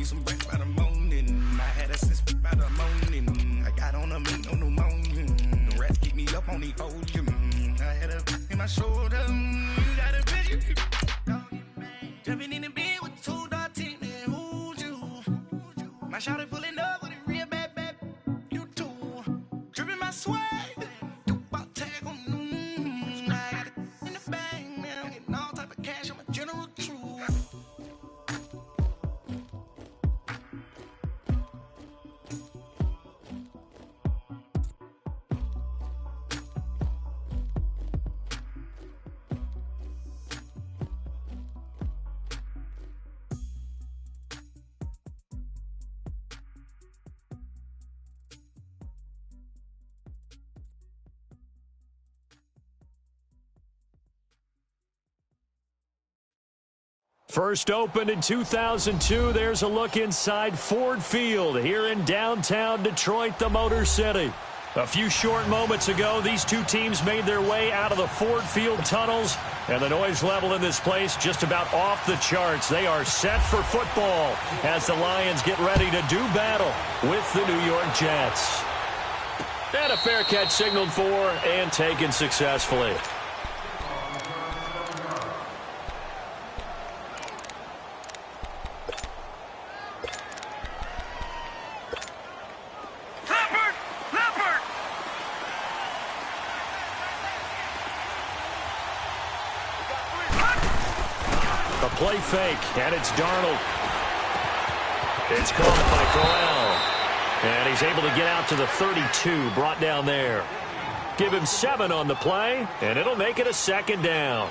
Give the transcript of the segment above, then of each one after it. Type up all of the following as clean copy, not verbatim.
me some bread by the morning. I had a six by the morning. I got on a meat, no pneumonia. The rats keep me up on the podium. I had a in my shoulder. You got a bitch. Jumping in the bed with 2 dark teeth, man. Who's you? My shawty pulling up with a real bad. You too. Dripping my swag. Do about tag on. I got it in the bag, man. I'm getting all type of cash. I'm a general truth. First opened in 2002, there's a look inside Ford Field here in downtown Detroit, the Motor City. A few short moments ago, these two teams made their way out of the Ford Field tunnels, and the noise level in this place just about off the charts. They are set for football as the Lions get ready to do battle with the New York Jets. And a fair catch signaled for and taken successfully. Play fake, and it's Darnold. It's caught by Corral. And he's able to get out to the 32, brought down there. Give him 7 on the play, and it'll make it a second down.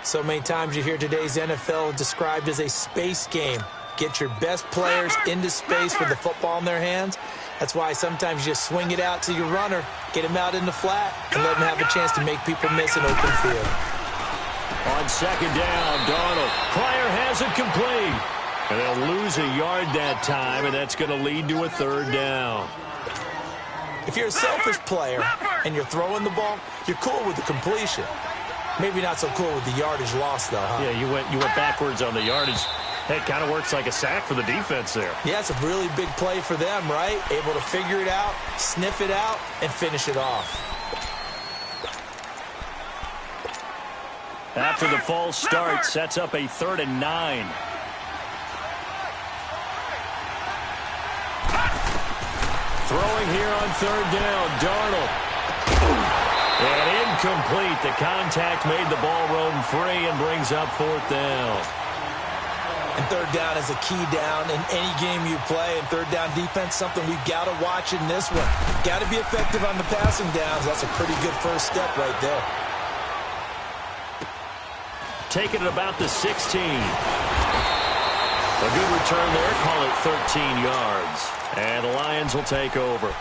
So many times you hear today's NFL described as a space game. Get your best players into space with the football in their hands. That's why sometimes you just swing it out to your runner, get him out in the flat, and let him have a chance to make people miss an open field. On second down, Darnold. Pryor has it complete. And they'll lose a yard that time, and that's going to lead to a third down. If you're a selfish player and you're throwing the ball, you're cool with the completion. Maybe not so cool with the yardage loss, though, huh? Yeah, you went backwards on the yardage. That kind of works like a sack for the defense there. Yeah, it's a really big play for them, right? Able to figure it out, sniff it out, and finish it off. After the false start, sets up a 3rd and 9. Throwing here on 3rd down, Darnold. And incomplete. The contact made the ball roam free and brings up 4th down. And 3rd down is a key down in any game you play. And 3rd down defense, something we've got to watch in this one. Got to be effective on the passing downs. That's a pretty good first step right there. Taking it about the 16. A good return there. Call it 13 yards. And the Lions will take over.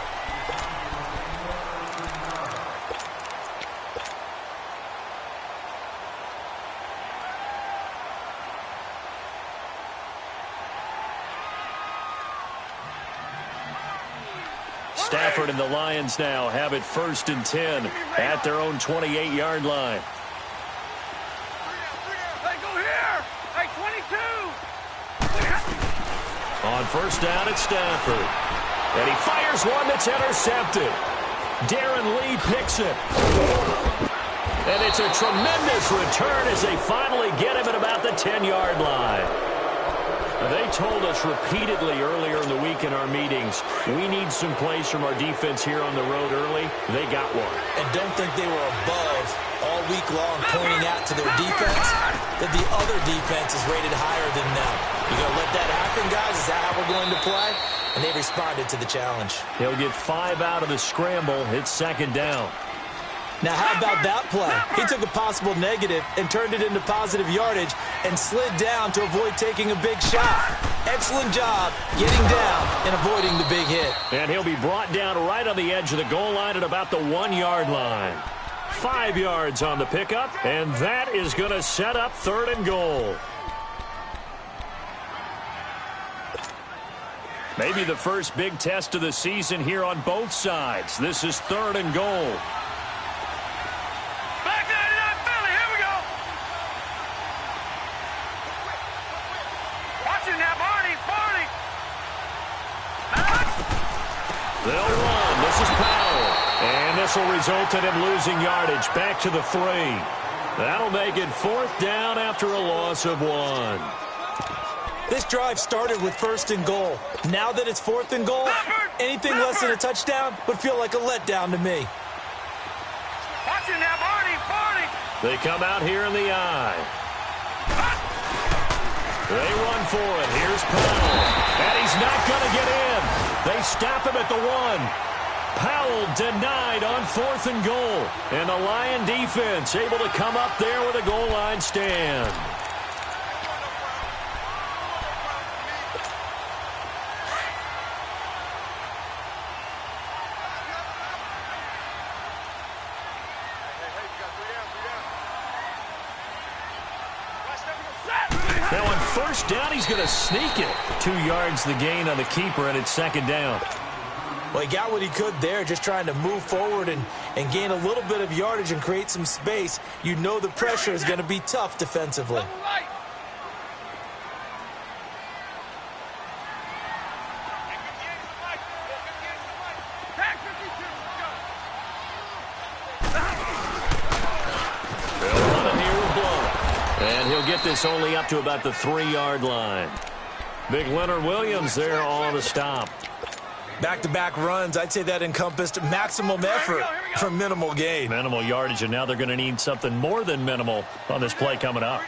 Stafford and the Lions now have it 1st and 10 at their own 28-yard line. On 1st down, it's Stafford. And he fires one that's intercepted. Darren Lee picks it. And it's a tremendous return as they finally get him at about the 10-yard line. They told us repeatedly earlier in the week in our meetings, we need some plays from our defense here on the road early. They got one. And don't think they were above all week long pointing out to their defense that the other defense is rated higher than them. You going to let that happen, guys? Is that how we're going to play? And they responded to the challenge. He'll get 5 out of the scramble. It's 2nd down. Now, how about that play? He took a possible negative and turned it into positive yardage and slid down to avoid taking a big shot. Excellent job getting down and avoiding the big hit. And he'll be brought down right on the edge of the goal line at about the 1-yard line. 5 yards on the pickup, and that is going to set up 3rd and goal. Maybe the first big test of the season here on both sides. This is 3rd and goal. Back to Philly, here we go. Watch it now, Barney. They'll run. This is Powell. And this will result in him losing yardage. Back to the 3. That'll make it 4th down after a loss of 1. This drive started with 1st and goal. Now that it's 4th and goal, anything less than a touchdown would feel like a letdown to me. Watch it now, Barney. They come out here in the eye. They run for it. Here's Powell. And he's not going to get in. They stop him at the 1. Powell denied on 4th and goal. And the Lion defense able to come up there with a goal line stand. Now on 1st down, he's going to sneak it. 2 yards the gain on the keeper, and it's 2nd down. Well, he got what he could there, just trying to move forward and gain a little bit of yardage and create some space. You know the pressure is going to be tough defensively. They'll run him here with Blow. And he'll get this only up to about the 3-yard line. Big Leonard Williams there on the stop. Back-to-back runs, I'd say that encompassed maximum effort for minimal gain. Minimal yardage, and now they're going to need something more than minimal on this play coming up.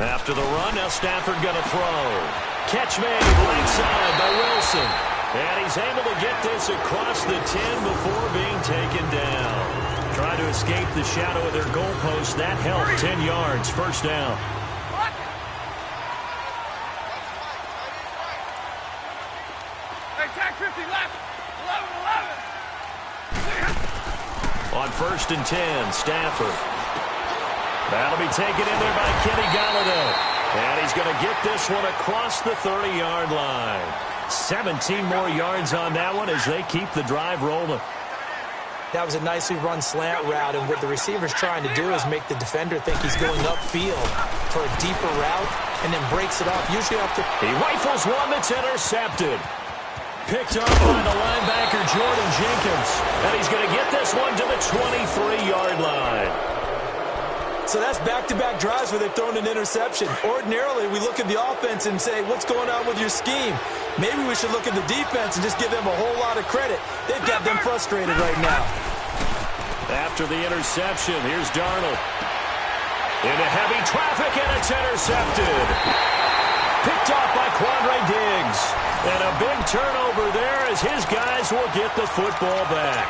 After the run, now Stafford going to throw. Catch made right side by Wilson. And he's able to get this across the 10 before being taken down. Trying to escape the shadow of their goalpost. That helped. 10 yards, 1st down. On 1st and 10, Stafford. That'll be taken in there by Kenny Galladay. And he's going to get this one across the 30-yard line. 17 more yards on that one as they keep the drive rolling. That was a nicely run slant route, and what the receiver's trying to do is make the defender think he's going upfield for a deeper route and then breaks it off, usually off the... He rifles one that's intercepted. Picked up by the linebacker, Jordan Jenkins. And he's going to get this one to the 23-yard line. So that's back-to-back drives where they've thrown an interception. Ordinarily, we look at the offense and say, what's going on with your scheme? Maybe we should look at the defense and just give them a whole lot of credit. They've got them frustrated right now. After the interception, here's Darnold. Into heavy traffic, and it's intercepted. Picked off by Quandre Diggs. And a big turnover there as his guys will get the football back.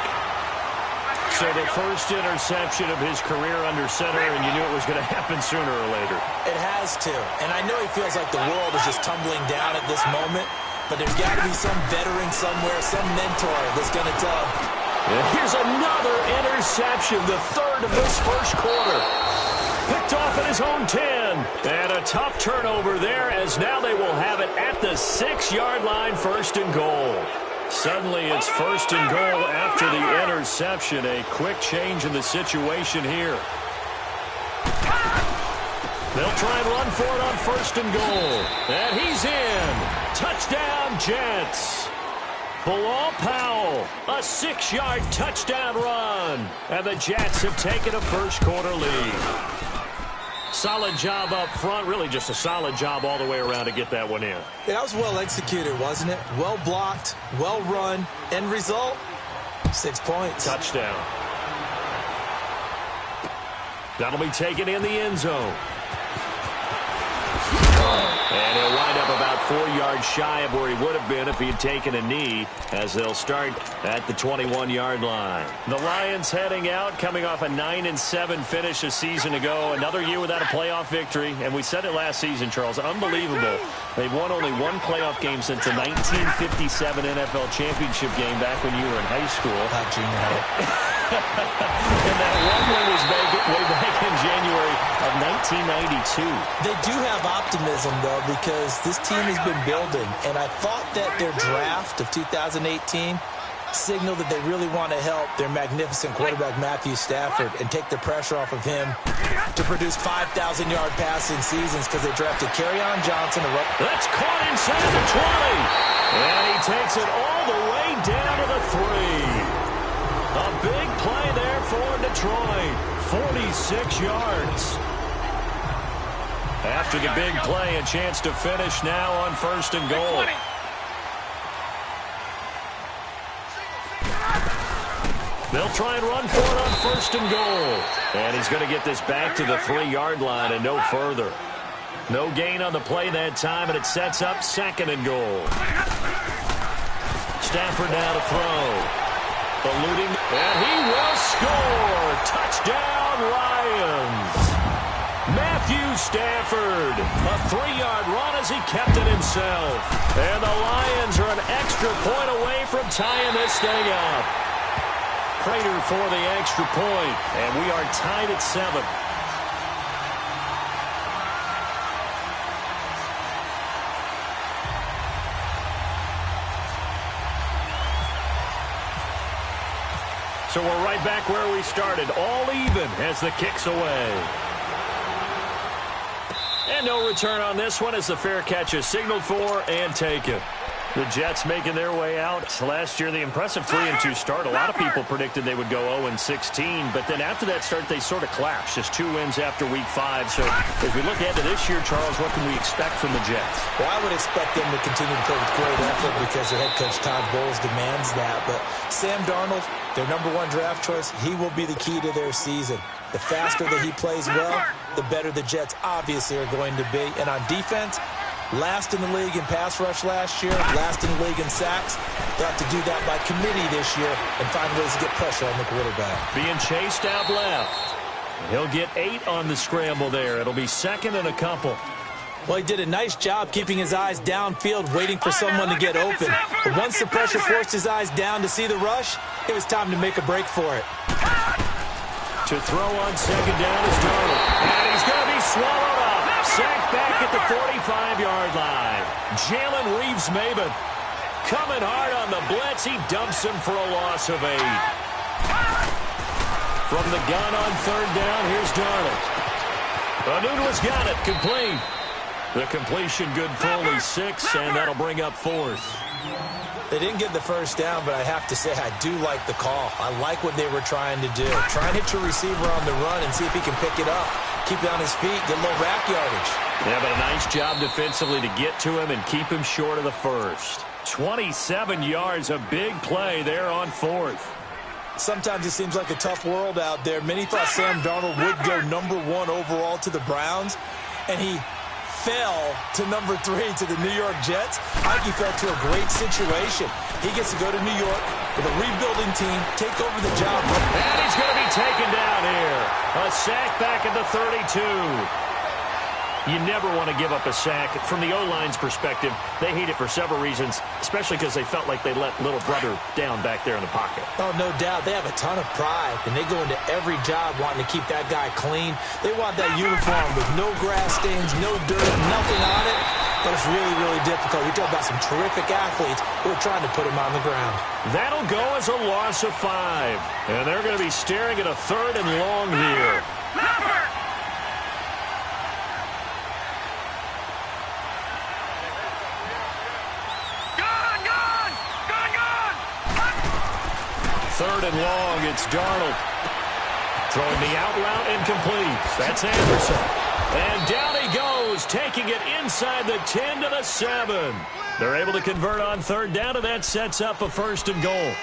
So the first interception of his career under center, and you knew it was going to happen sooner or later. It has to. And I know he feels like the world is just tumbling down at this moment, but there's got to be some veteran somewhere, some mentor that's going to tell him. And here's another interception, the 3rd of this 1st quarter. Picked off at his own 10. And a tough turnover there as now they will have it at the 6-yard line, 1st and goal. Suddenly it's 1st and goal after the interception. A quick change in the situation here. They'll try and run for it on 1st and goal. And he's in. Touchdown, Jets. Bilal Powell, a 6-yard touchdown run. And the Jets have taken a 1st quarter lead. Solid job up front, really just a solid job all the way around to get that one in. Yeah, that was well executed, wasn't it? Well blocked, well run. End result, 6 points. Touchdown. That'll be taken in the end zone. And he'll wind up about 4 yards shy of where he would have been if he had taken a knee, as they'll start at the 21-yard line. The Lions heading out, coming off a 9-7 finish a season ago. Another year without a playoff victory. And we said it last season, Charles, unbelievable. They've won only 1 playoff game since the 1957 NFL championship game back when you were in high school. And that one was way back in January of 1992. They do have optimism, though, because this team has been building. And I thought that their draft of 2018 signal that they really want to help their magnificent quarterback, Matthew Stafford, and take the pressure off of him to produce 5,000-yard passing seasons because they drafted Kerryon Johnson. That's caught inside the 20. And he takes it all the way down to the 3. A big play there for Detroit. 46 yards. After the big play, a chance to finish now on 1st and goal. They'll try and run for it on 1st and goal. And he's going to get this back to the 3-yard line and no further. No gain on the play that time, and it sets up 2nd and goal. Stafford now to throw. Eluding, and he will score. Touchdown, Lions. Matthew Stafford, a 3-yard run as he kept it himself. And the Lions are an extra point away from tying this thing up. Prater for the extra point, and we are tied at 7. So we're right back where we started, all even as the kick's away. And no return on this one as the fair catch is signaled for and taken. The Jets making their way out. Last year, the impressive 3-2 start. A lot of people predicted they would go 0-16, but then after that start, they sort of collapsed. Just 2 wins after Week 5. So as we look ahead to this year, Charles, what can we expect from the Jets? Well, I would expect them to continue to play with great effort because their head coach Todd Bowles demands that. But Sam Darnold, their #1 draft choice, he will be the key to their season. The faster that he plays well, the better the Jets obviously are going to be. And on defense, last in the league in pass rush last year, last in the league in sacks. They'll have to do that by committee this year and find ways to get pressure on the quarterback. Being chased out left. He'll get 8 on the scramble there. It'll be 2nd and a couple. Well, he did a nice job keeping his eyes downfield, waiting for someone to get open. But once the pressure forced his eyes down to see the rush, it was time to make a break for it. To throw on 2nd down is Darnold. And he's going to be swallowed up. Sacked back at the 45-yard line. Jalen Reeves-Maybin coming hard on the blitz. He dumps him for a loss of 8. From the gun on 3rd down, here's Darnold. Anuno's got it. Complete. The completion good for only 6, and that'll bring up 4th. They didn't get the first down, but I have to say I do like the call. I like what they were trying to do. Try and hit your receiver on the run and see if he can pick it up. Keep it on his feet, get a little rack yardage. Yeah, but a nice job defensively to get to him and keep him short of the first. 27 yards, a big play there on 4th. Sometimes it seems like a tough world out there. Many thought Sam Darnold would go #1 overall to the Browns, and he fell to #3 to the New York Jets. I think he fell to a great situation. He gets to go to New York with a rebuilding team, take over the job. And he's going to be taken down here. A sack back at the 32. You never want to give up a sack. From the O-line's perspective, they hate it for several reasons, especially because they felt like they let little brother down back there in the pocket. Oh, no doubt. They have a ton of pride, and they go into every job wanting to keep that guy clean. They want that uniform with no grass stains, no dirt, nothing on it. But it's really, really difficult. We talk about some terrific athletes who are trying to put him on the ground. That'll go as a loss of 5. And they're going to be staring at a 3rd and long here. Third and long, it's Darnold. Throwing the out route incomplete. That's Anderson. And down he goes, taking it inside the 10 to the 7. They're able to convert on 3rd down, and that sets up a 1st and goal.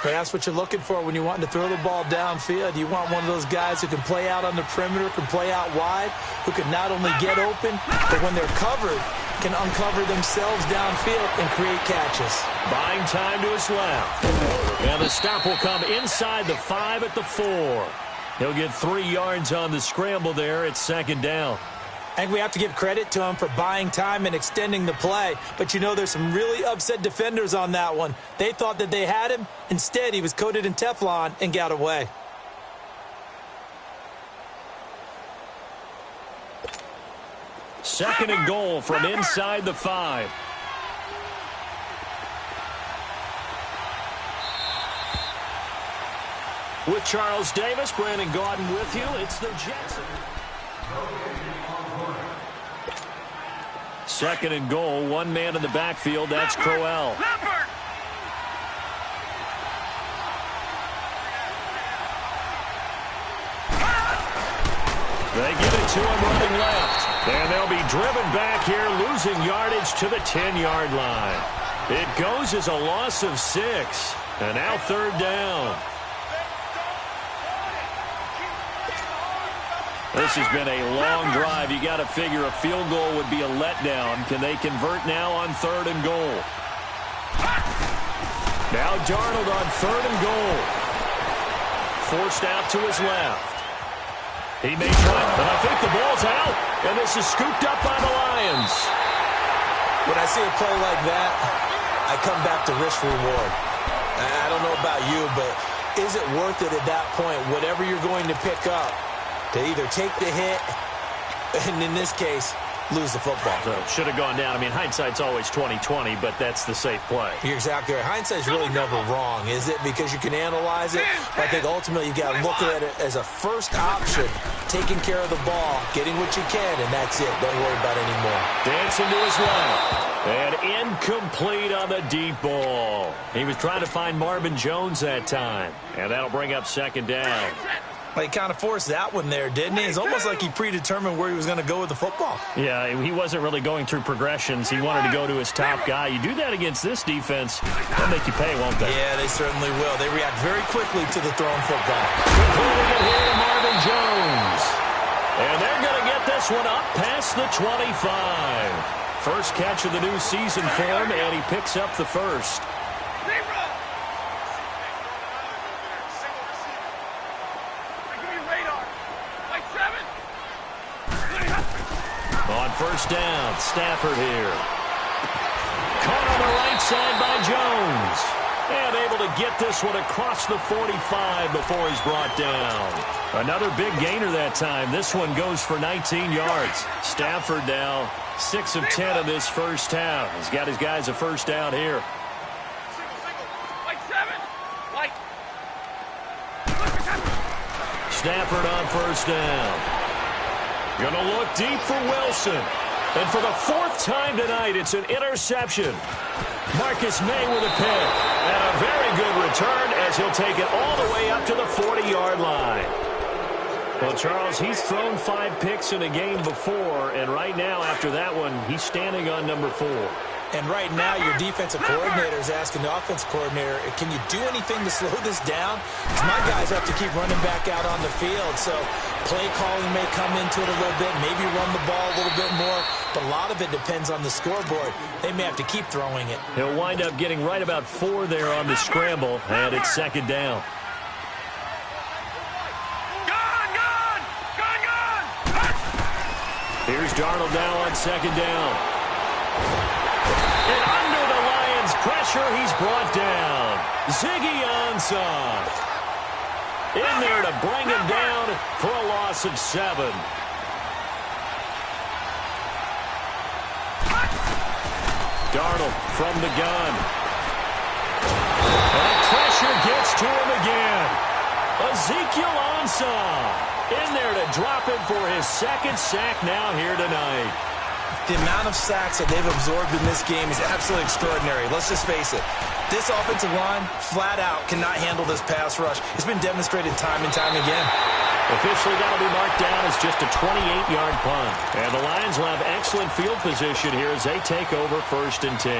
But that's what you're looking for when you want to throw the ball downfield. You want one of those guys who can play out on the perimeter, can play out wide, who can not only get open, but when they're covered, can uncover themselves downfield and create catches. Buying time to his left. And the stop will come inside the 5 at the 4. He'll get 3 yards on the scramble there at 2nd down. I think we have to give credit to him for buying time and extending the play. But, you know, there's some really upset defenders on that one. They thought that they had him. Instead, he was coated in Teflon and got away. Second and goal from inside the 5. With Charles Davis, Brandon Gaudin with you. It's the Jets. 2nd and goal. One man in the backfield. That's Crowell. They give it to him running left. And they'll be driven back here, losing yardage to the 10-yard line. It goes as a loss of 6. And now 3rd down. This has been a long drive. You got to figure a field goal would be a letdown. Can they convert now on 3rd and goal? Now Darnold on 3rd and goal. Forced out to his left. He may try, but I think the ball's out, and this is scooped up by the Lions. When I see a play like that, I come back to risk reward. I don't know about you, but is it worth it at that point, whatever you're going to pick up, to either take the hit, and in this case, lose the football? So should have gone down. I mean, hindsight's always 20/20, but that's the safe play. You're exactly right. Hindsight's really never wrong, is it? Because you can analyze it. But I think ultimately you got to look at it as a first option, taking care of the ball, getting what you can, and that's it. Don't worry about it anymore. Dancing to his left. And incomplete on the deep ball. He was trying to find Marvin Jones that time. And that'll bring up 2nd down. Well, he kind of forced that one there, didn't he? It's almost like he predetermined where he was going to go with the football. Yeah, he wasn't really going through progressions. He wanted to go to his top guy. You do that against this defense, they'll make you pay, won't they? Yeah, they certainly will. They react very quickly to the thrown football. Completing it here to Marvin Jones. And they're going to get this one up past the 25. First catch of the new season for him, and he picks up the first. On 1st down, Stafford here. Caught on the right side by Jones. And able to get this one across the 45 before he's brought down. Another big gainer that time. This one goes for 19 yards. Stafford now 6 of 10 in this first half. He's got his guys a first down here. Stafford on 1st down. Gonna look deep for Wilson. And for the 4th time tonight, it's an interception. Marcus May with a pick. And a very good return as he'll take it all the way up to the 40-yard line. Well, Charles, he's thrown 5 picks in a game before, and right now, after that one, he's standing on number 4. And right now, your defensive coordinator is asking the offensive coordinator, can you do anything to slow this down? Because my guys have to keep running back out on the field. So play calling may come into it a little bit, maybe run the ball a little bit more. But a lot of it depends on the scoreboard. They may have to keep throwing it. He'll wind up getting right about 4 there on the scramble, and it's 2nd down. Here's Darnold now on 2nd down. And under the Lions' pressure, he's brought down. Ziggy Ansah in there to bring him down for a loss of 7. Darnold from the gun. And pressure gets to him again. Ezekiel Ansah in there to drop him for his 2nd sack now here tonight. The amount of sacks that they've absorbed in this game is absolutely extraordinary. Let's just face it. This offensive line, flat out, cannot handle this pass rush. It's been demonstrated time and time again. Officially, that'll be marked down as just a 28-yard punt. And the Lions will have excellent field position here as they take over 1st and 10.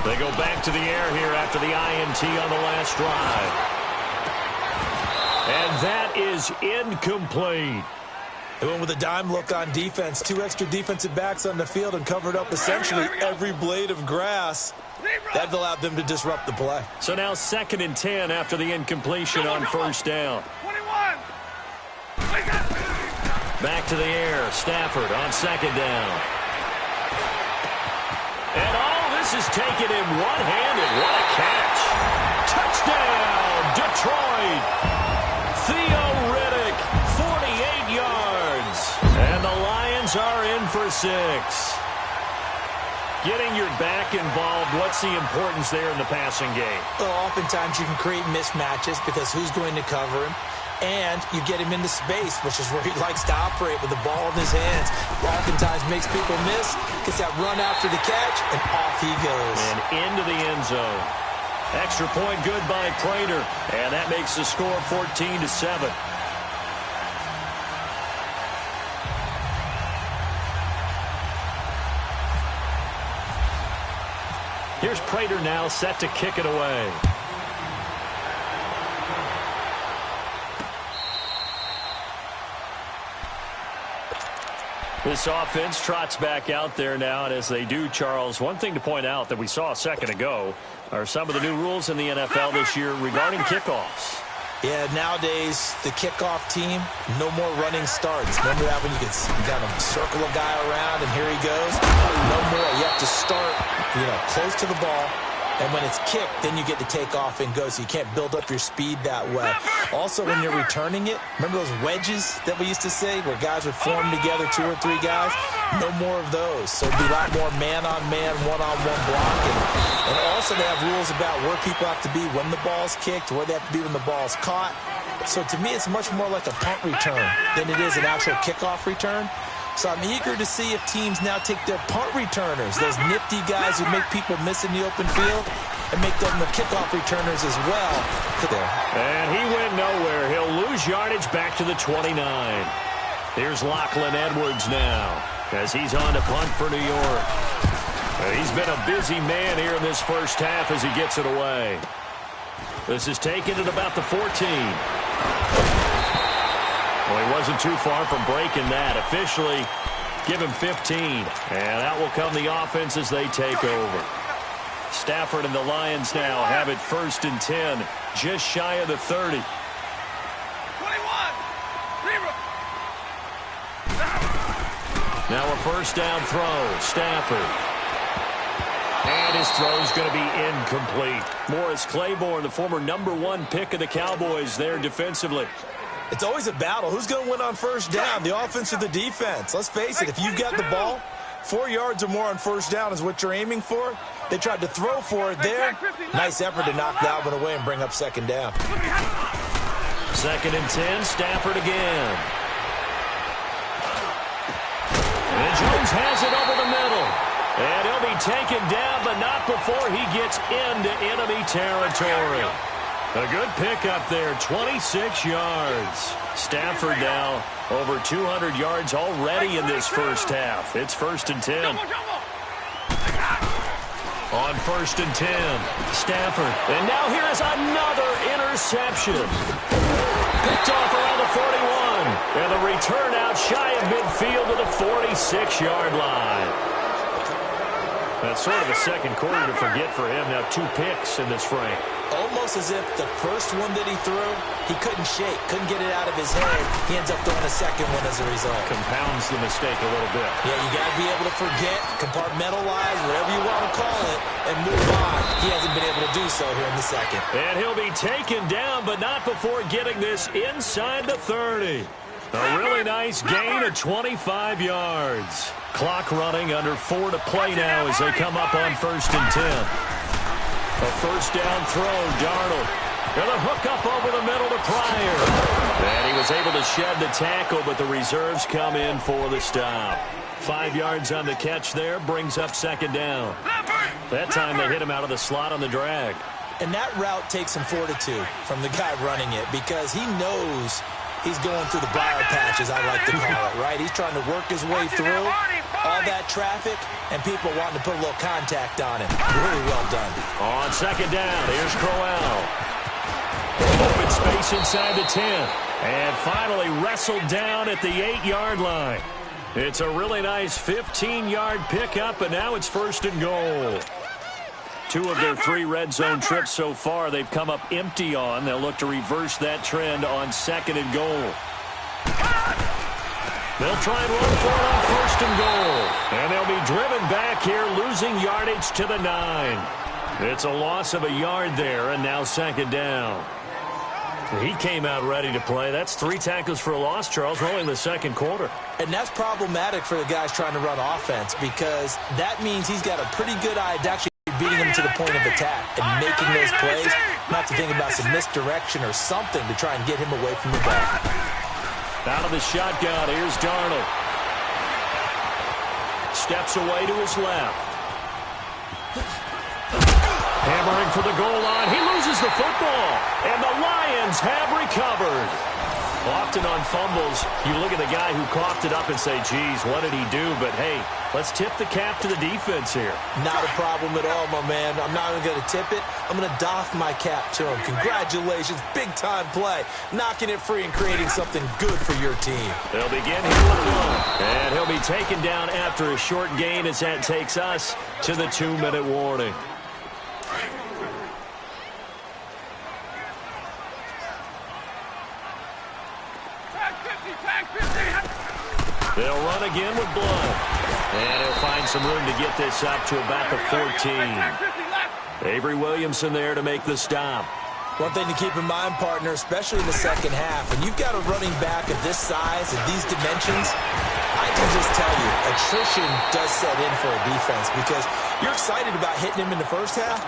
They go back to the air here after the INT on the last drive. And that is incomplete. They went with a dime look on defense. 2 extra defensive backs on the field and covered up essentially every blade of grass. That allowed them to disrupt the play. So now 2nd and 10 after the incompletion on 1st down. Back to the air. Stafford on 2nd down. And all this is taken in one-handed. What a catch. Touchdown, Detroit. Theo Riddick, 48 yards. Getting your back involved, what's the importance there in the passing game? Well, oftentimes you can create mismatches because who's going to cover him? And you get him into space, which is where he likes to operate with the ball in his hands. Oftentimes makes people miss, gets that run after the catch, and off he goes. And into the end zone. Extra point good by Prater, and that makes the score 14-7. Here's Prater now set to kick it away. This offense trots back out there now, and as they do, Charles, one thing to point out that we saw a second ago are some of the new rules in the NFL this year regarding kickoffs. Yeah, nowadays, the kickoff team, no more running starts. Remember that when you kind of circle a guy around and here he goes? No more. You have to start, close to the ball. And when it's kicked, then you get to take off and go, so you can't build up your speed that way. Also, when you're returning it, remember those wedges that we used to say where guys would form together, 2 or 3 guys? No more of those. So it'd be a lot more man-on-man, one-on-one blocking. And also they have rules about where people have to be when the ball's kicked, where they have to be when the ball's caught. So to me, it's much more like a punt return than it is an actual kickoff return. So I'm eager to see if teams now take their punt returners, those nifty guys who make people miss in the open field, and make them the kickoff returners as well. And he went nowhere. He'll lose yardage back to the 29. Here's Lachlan Edwards now as he's on to punt for New York. He's been a busy man here in this first half as he gets it away. This is taken at about the 14. Well, he wasn't too far from breaking that. Officially, give him 15. And that will come the offense as they take over. Stafford and the Lions now have it 1st and 10, just shy of the 30. 21. Now a first down throw. Stafford. And his throw's going to be incomplete. Morris Claiborne, the former #1 pick of the Cowboys there defensively. It's always a battle. Who's going to win on first down, the offense or the defense? Let's face it, if you've got the ball, 4 yards or more on first down is what you're aiming for. They tried to throw for it there. Nice effort to knock that one away and bring up second down. 2nd and 10, Stafford again. And Jones has it over the middle. And he'll be taken down, but not before he gets into enemy territory. A good pickup there, 26 yards. Stafford now over 200 yards already in this first half. It's 1st and 10. On 1st and 10, Stafford. And now here is another interception. Picked off around the 41. And the return out shy of midfield to the 46-yard line. That's sort of a second quarter to forget for him. Now 2 picks in this frame. Almost as if the first one that he threw, he couldn't shake, couldn't get it out of his head. He ends up throwing a second one as a result. Compounds the mistake a little bit. Yeah, you got to be able to forget, compartmentalize, whatever you want to call it, and move on. He hasn't been able to do so here in the second. And he'll be taken down, but not before getting this inside the 30. A really nice gain of 25 yards. Clock running, under 4 to play now as they come up on 1st and 10. A first down throw, Darnold. And a hook up over the middle to Pryor. And he was able to shed the tackle, but the reserves come in for the stop. 5 yards on the catch there, brings up 2nd down. That time they hit him out of the slot on the drag. And that route takes some fortitude from the guy running it because he knows he's going through the briar patch, as I like to call it, right? He's trying to work his way through all that traffic and people wanting to put a little contact on him. Really well done. On 2nd down, here's Crowell. Open space inside the 10. And finally wrestled down at the 8-yard line. It's a really nice 15-yard pickup, and now it's 1st and goal. 2 of their 3 red zone trips so far they've come up empty on. They'll look to reverse that trend on 2nd and goal. They'll try and run for it on 1st and goal. And they'll be driven back here, losing yardage to the 9. It's a loss of a yard there, and now 2nd down. He came out ready to play. That's 3 tackles for a loss, Charles. We're only in the second quarter. And that's problematic for the guys trying to run offense because that means he's got a pretty good eye to actually beating him to the point of attack and making those plays. Not to think about some misdirection or something to try and get him away from the ball. Out of the shotgun, here's Darnold. Steps away to his left. Hammering for the goal line. He loses the football. And the Lions have recovered. Often on fumbles, you look at the guy who coughed it up and say, geez, what did he do? But, hey, let's tip the cap to the defense here. Not a problem at all, my man. I'm not even going to tip it. I'm going to doff my cap to him. Congratulations. Big-time play. Knocking it free and creating something good for your team. They'll begin here with one. And he'll be taken down after a short gain as that takes us to the 2-minute warning. They'll run again with Blood. And he'll find some room to get this up to about the 14. Avery Williamson there to make the stop. One thing to keep in mind, partner, especially in the second half, when you've got a running back of this size and these dimensions, I can just tell you, attrition does set in for a defense because you're excited about hitting him in the first half.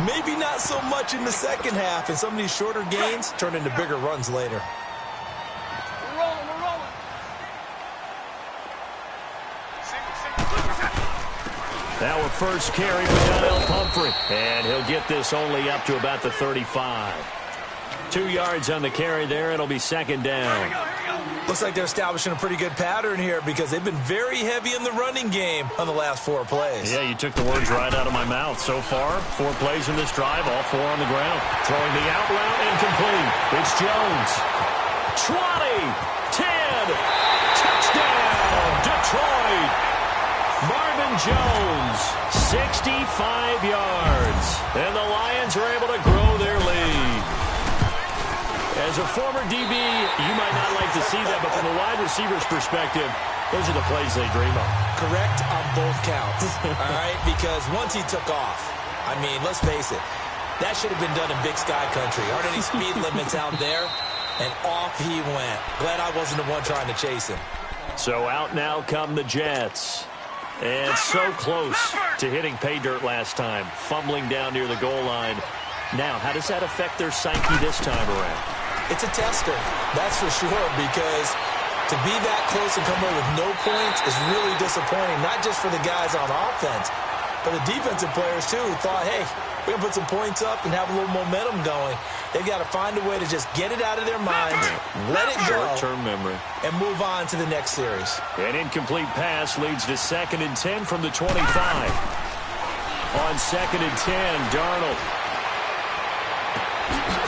Maybe not so much in the second half, and some of these shorter gains turn into bigger runs later. Now a first carry for Donnell Pumphrey. And he'll get this only up to about the 35. 2 yards on the carry there. It'll be second down. Looks like they're establishing a pretty good pattern here because they've been very heavy in the running game on the last 4 plays. Yeah, you took the words right out of my mouth. So far, 4 plays in this drive, all 4 on the ground. Throwing the out route incomplete. It's Jones. 20, 10, touchdown, Detroit. Marvin Jones, 65 yards. And the Lions are able to grow their lead. As a former DB, you might not like to see that, but from a wide receiver's perspective, those are the plays they dream of. Correct on both counts, all right? Because once he took off, I mean, let's face it, that should have been done in Big Sky Country. Aren't any speed limits out there? And off he went. Glad I wasn't the one trying to chase him. So out now come the Jets. And so close to hitting pay dirt last time, fumbling down near the goal line. Now, how does that affect their psyche this time around? It's a tester, that's for sure, because to be that close and come away with no points is really disappointing, not just for the guys on offense, but the defensive players, too, who thought, hey, we're going to put some points up and have a little momentum going. They've got to find a way to just get it out of their minds, let it go, short-term memory, and move on to the next series. An incomplete pass leads to 2nd and 10 from the 25. On 2nd and 10, Darnold.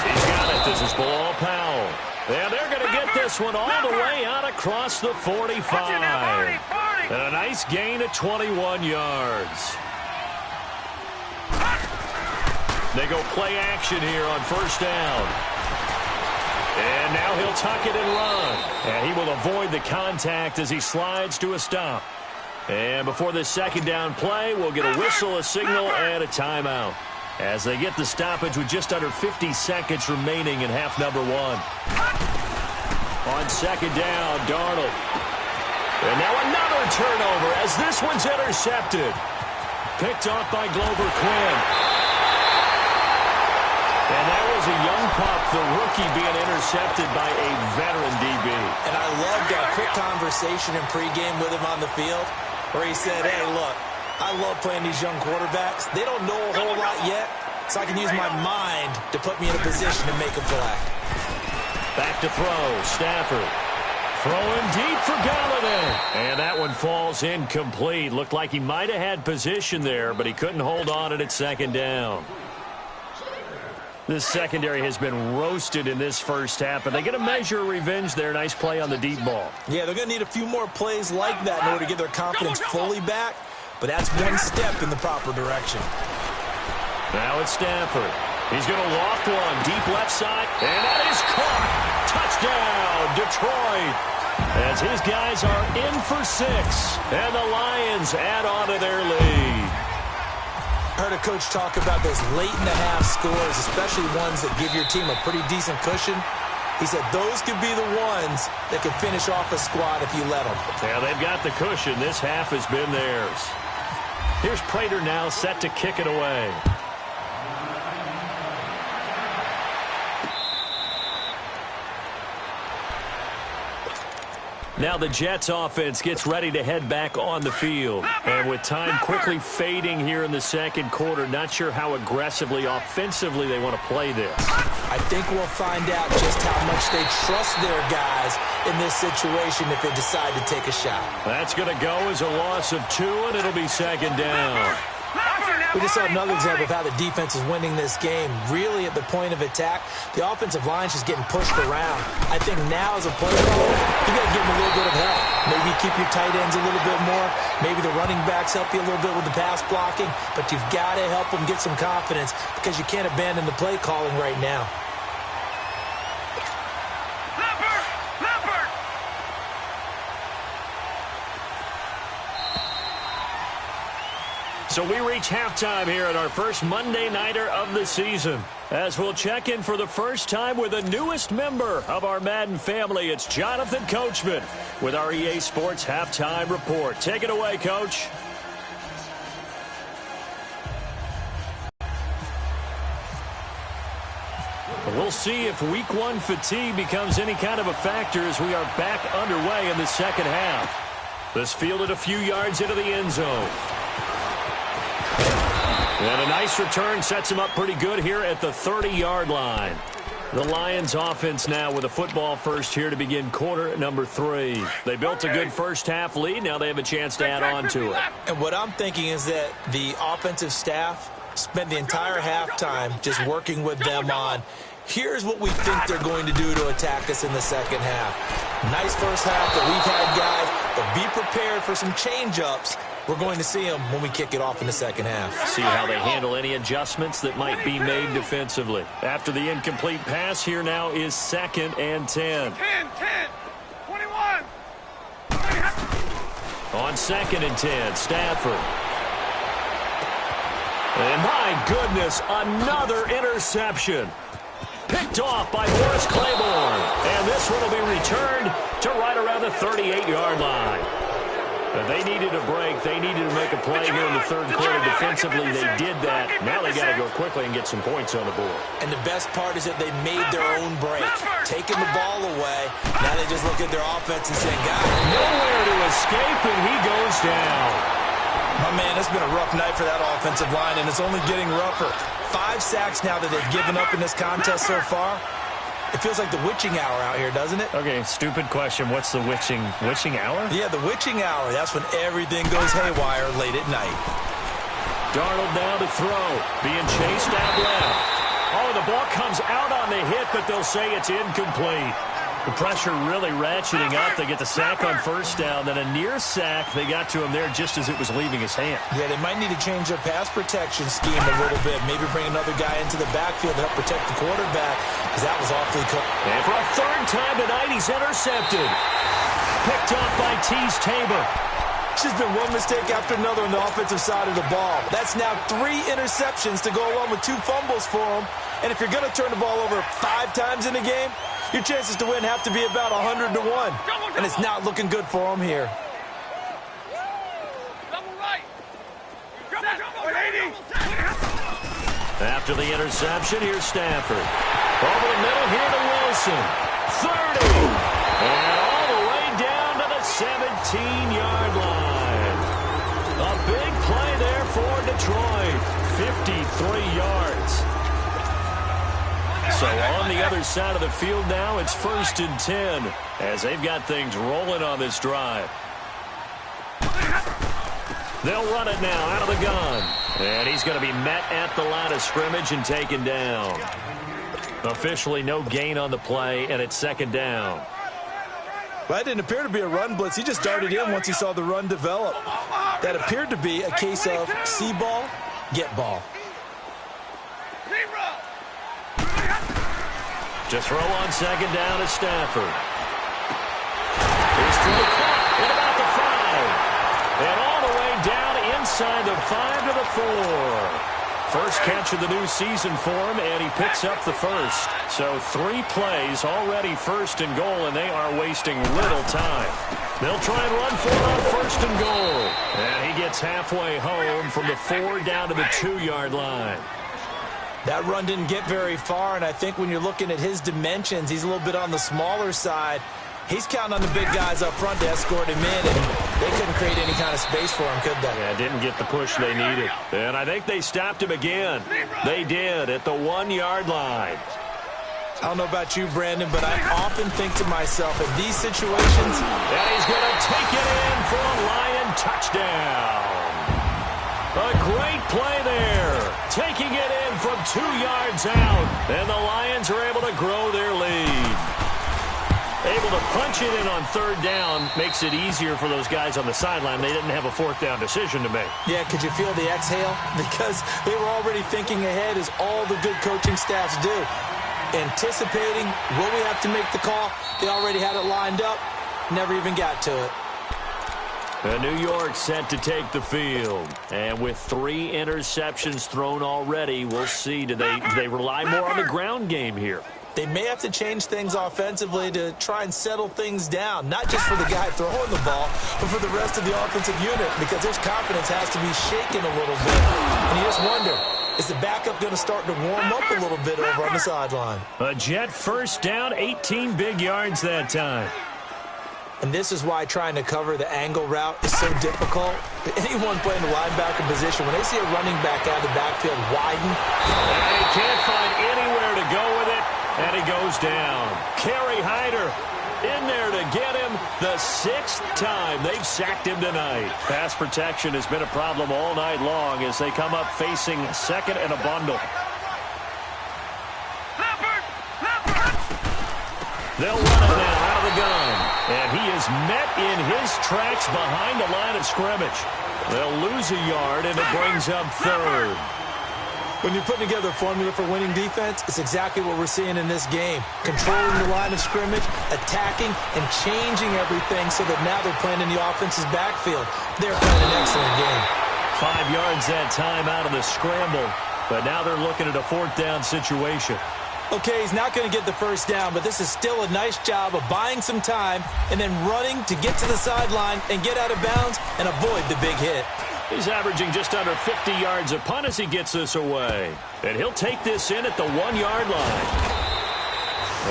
He's got it. This is Bilal Powell. And they're going to get this one all the way out across the 45. And a nice gain of 21 yards. They go play action here on first down. And now he'll tuck it and run. And he will avoid the contact as he slides to a stop. And before this second down play, we'll get a whistle, a signal, and a timeout. As they get the stoppage with just under 50 seconds remaining in half number 1. On second down, Darnold. And now another turnover as this one's intercepted. Picked off by Glover Quinn. And that was a young pup, the rookie, being intercepted by a veteran DB. And I loved our quick conversation in pregame with him on the field where he said, hey, look, I love playing these young quarterbacks. They don't know a whole lot yet, so I can use my mind to put me in a position to make a play. Back to throw, Stafford. Throwing deep for Galladay. And that one falls incomplete. Looked like he might have had position there, but he couldn't hold on it at second down. This secondary has been roasted in this first half, but they get a measure of revenge there. Nice play on the deep ball. Yeah, they're going to need a few more plays like that in order to get their confidence fully back, but that's one step in the proper direction. Now it's Stafford. He's going to loft one, deep left side, and that is caught. Touchdown, Detroit. As his guys are in for 6, and the Lions add on to their lead. I heard a coach talk about those late-in-the-half scores, especially ones that give your team a pretty decent cushion. He said those could be the ones that can finish off a squad if you let them. Yeah, they've got the cushion. This half has been theirs. Here's Prater now set to kick it away. Now the Jets offense gets ready to head back on the field. And with time quickly fading here in the second quarter, not sure how aggressively, offensively they want to play this. I think we'll find out just how much they trust their guys in this situation if they decide to take a shot. That's going to go as a loss of 2, and it'll be second down. We just saw another example of how the defense is winning this game. Really, at the point of attack, the offensive line's just getting pushed around. I think now, as a play caller, you got to give them a little bit of help. Maybe keep your tight ends a little bit more. Maybe the running backs help you a little bit with the pass blocking. But you've got to help them get some confidence because you can't abandon the play calling right now. So we reach halftime here at our first Monday Nighter of the season. As we'll check in for the first time with the newest member of our Madden family, it's Jonathan Coachman with our EA Sports Halftime Report. Take it away, Coach. We'll see if Week 1 fatigue becomes any kind of a factor as we are back underway in the second half. This fielded a few yards into the end zone. And a nice return sets him up pretty good here at the 30-yard line. The Lions offense now with a football first here to begin quarter number 3. They built a good first half lead. Now they have a chance to add on to it. And what I'm thinking is that the offensive staff spent the entire halftime just working with them on, here's what we think they're going to do to attack us in the second half. Nice first half that we've had, guys, but be prepared for some change-ups. We're going to see them when we kick it off in the second half. See how they handle any adjustments that might be made defensively. After the incomplete pass, here now is 2nd and 10. 10, 21. On 2nd and 10, Stafford. And my goodness, another interception. Picked off by Morris Claiborne. And this one will be returned to right around the 38-yard line. They needed a break. They needed to make a play here in the third quarter. Defensively, they did that. Now they got to go quickly and get some points on the board. And the best part is that they made their own break. Taking the ball away. Now they just look at their offense and say, God, nowhere to escape, and he goes down. My man, it's been a rough night for that offensive line, and it's only getting rougher. 5 sacks now that they've given up in this contest so far. It feels like the witching hour out here, doesn't it? Okay, stupid question. What's the witching hour? Yeah, the witching hour. That's when everything goes haywire late at night. Darnold now to throw. Being chased out left. Oh, the ball comes out on the hit, but they'll say it's incomplete. The pressure really ratcheting up. They get the sack on first down. Then a near sack. They got to him there just as it was leaving his hand. Yeah, they might need to change their pass protection scheme a little bit. Maybe bring another guy into the backfield to help protect the quarterback, because that was awfully cool. And for a 3rd time tonight, he's intercepted. Picked off by Tease Tabor. It's just been one mistake after another on the offensive side of the ball. That's now 3 interceptions to go along with 2 fumbles for him. And if you're going to turn the ball over 5 times in a game, your chances to win have to be about 100 to 1. And it's not looking good for him here. After the interception, here's Stafford. Over the middle here to Wilson. 30. And all the way down to the 17-yard line. A big play there for Detroit. 53 yards. So on the other side of the field now, it's 1st and 10 as they've got things rolling on this drive. They'll run it now out of the gun. And he's going to be met at the line of scrimmage and taken down. Officially no gain on the play, and it's 2nd down. Well, that didn't appear to be a run blitz. He just darted in once he saw the run develop. That appeared to be a case of see ball, get ball. To throw on 2nd down is Stafford. His throw caught at about the 5. And all the way down inside the 5 to the 4. First catch of the new season for him, and he picks up the first. So 3 plays, already first and goal, and they are wasting little time. They'll try and run for it on first and goal. And he gets halfway home from the 4 down to the 2-yard line. That run didn't get very far, and I think when you're looking at his dimensions, he's a little bit on the smaller side. He's counting on the big guys up front to escort him in, and they couldn't create any kind of space for him, could they? Yeah, didn't get the push they needed. And I think they stopped him again. They did at the 1-yard line. I don't know about you, Brandon, but I often think to myself, in these situations... And he's going to take it in for a Lion touchdown. A great play there. Taking it in from 2 yards out. And the Lions are able to grow their lead. Able to punch it in on 3rd down makes it easier for those guys on the sideline. They didn't have a 4th down decision to make. Yeah, could you feel the exhale? Because they were already thinking ahead, as all the good coaching staffs do. Anticipating, will we have to make the call? They already had it lined up. Never even got to it. New York set to take the field. And with 3 interceptions thrown already, we'll see. Do they rely more on the ground game here? They may have to change things offensively to try and settle things down, not just for the guy throwing the ball, but for the rest of the offensive unit, because his confidence has to be shaken a little bit. And you just wonder, is the backup going to start to warm up a little bit over on the sideline? A Jet first down, 18 big yards that time. And this is why trying to cover the angle route is so difficult. Anyone playing the linebacker position, when they see a running back out of the backfield widen, and he can't find anywhere to go with it, and he goes down. Kerry Hyder in there to get him the 6th time they've sacked him tonight. Pass protection has been a problem all night long as they come up facing 2nd and a bundle. They'll run it now out of the gun. And he is met in his tracks behind the line of scrimmage. They'll lose a yard, and it brings up 3rd. When you're putting together a formula for winning defense, it's exactly what we're seeing in this game. Controlling the line of scrimmage, attacking, and changing everything so that now they're playing in the offense's backfield. They're playing an excellent game. 5 yards that time out of the scramble, but now they're looking at a 4th down situation. Okay, he's not going to get the first down, but this is still a nice job of buying some time and then running to get to the sideline and get out of bounds and avoid the big hit. He's averaging just under 50 yards a punt as he gets this away. And he'll take this in at the 1-yard line.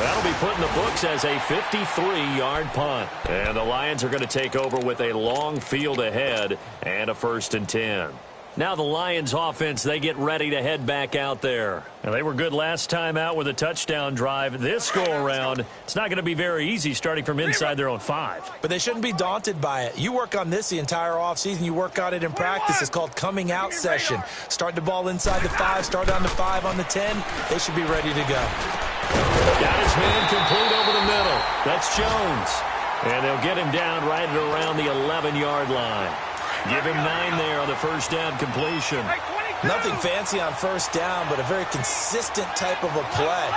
That'll be put in the books as a 53-yard punt. And the Lions are going to take over with a long field ahead and a 1st and 10. Now the Lions offense, they get ready to head back out there. And they were good last time out with a touchdown drive. This go-around, it's not going to be very easy starting from inside their own 5. But they shouldn't be daunted by it. You work on this the entire offseason. You work on it in practice. It's called coming out session. Start the ball inside the 5, start on the 5, on the 10. They should be ready to go. Got his man complete over the middle. That's Jones. And they'll get him down right at around the 11-yard line. Give him 9 there on the first down completion. Nothing fancy on first down, but a very consistent type of a play.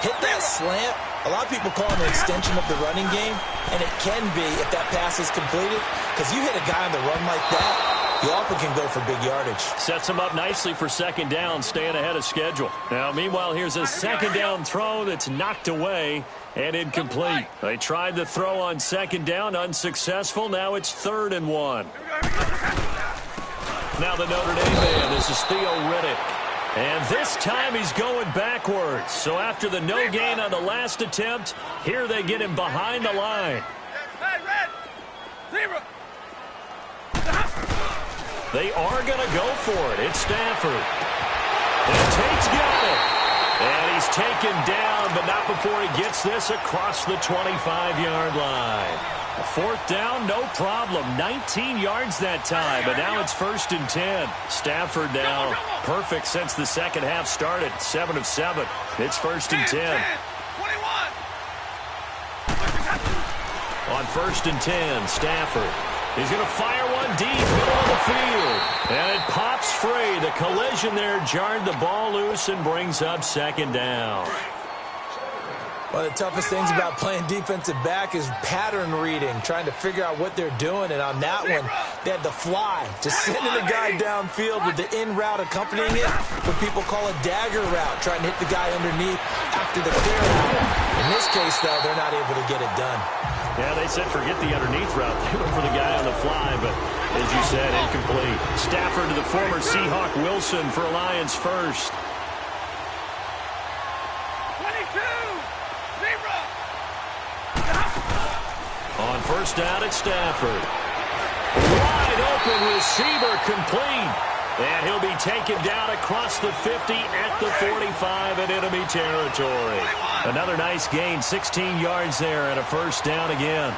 Hit that slant. A lot of people call it an extension of the running game, and it can be if that pass is completed, because you hit a guy on the run like that, you often can go for big yardage. Sets him up nicely for 2nd down, staying ahead of schedule. Now, meanwhile, here's a 2nd down throw that's knocked away and incomplete. They tried the throw on 2nd down, unsuccessful. Now it's 3rd and 1. Now the Notre Dame man, this is Theo Riddick. And this time he's going backwards. So after the no gain on the last attempt, here they get him behind the line. They are going to go for it. It's Stafford. And Tate's got it. And he's taken down, but not before he gets this across the 25-yard line. A 4th down, no problem. 19 yards that time, but now it's 1st and 10. Stafford now perfect since the second half started. 7 of 7. It's 1st and 10. On 1st and 10, Stafford. He's going to fire one deep, middle of the field. And it pops free. The collision there jarred the ball loose and brings up 2nd down. One of the toughest things about playing defensive back is pattern reading, trying to figure out what they're doing. And on that one, they had the fly, just sending the guy downfield with the in route accompanying it, what people call a dagger route, trying to hit the guy underneath after the clear route. In this case, though, they're not able to get it done. Yeah, they said forget the underneath route. They went for the guy on the fly, but as you said, incomplete. Stafford to the former Seahawk Wilson for Lions first. On first down, it's Stafford. Wide open receiver complete. And he'll be taken down across the 50 at the 45 in enemy territory. Another nice gain, 16 yards there and a first down again.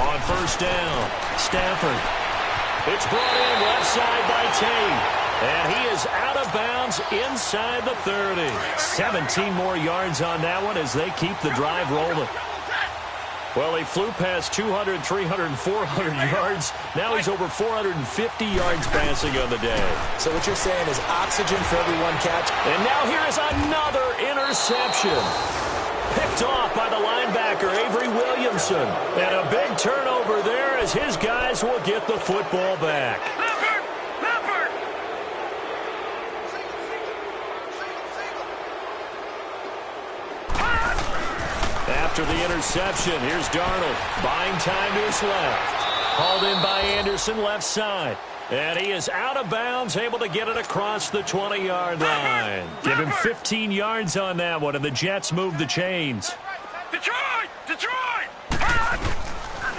On first down, Stafford. It's brought in left side by Tate. And he is out of bounds inside the 30. 17 more yards on that one as they keep the drive rolling. Well, he flew past 200, 300, 400 yards. Now he's over 450 yards passing on the day. So what you're saying is oxygen for every one catch. And now here is another interception. Picked off by the linebacker, Avery Williamson. And a big turnover there as his guys will get the football back. After the interception, here's Darnold. Buying time to his left. Hauled in by Anderson, left side. And he is out of bounds, able to get it across the 20-yard line. Give him 15 yards on that one, and the Jets move the chains. Detroit! Detroit!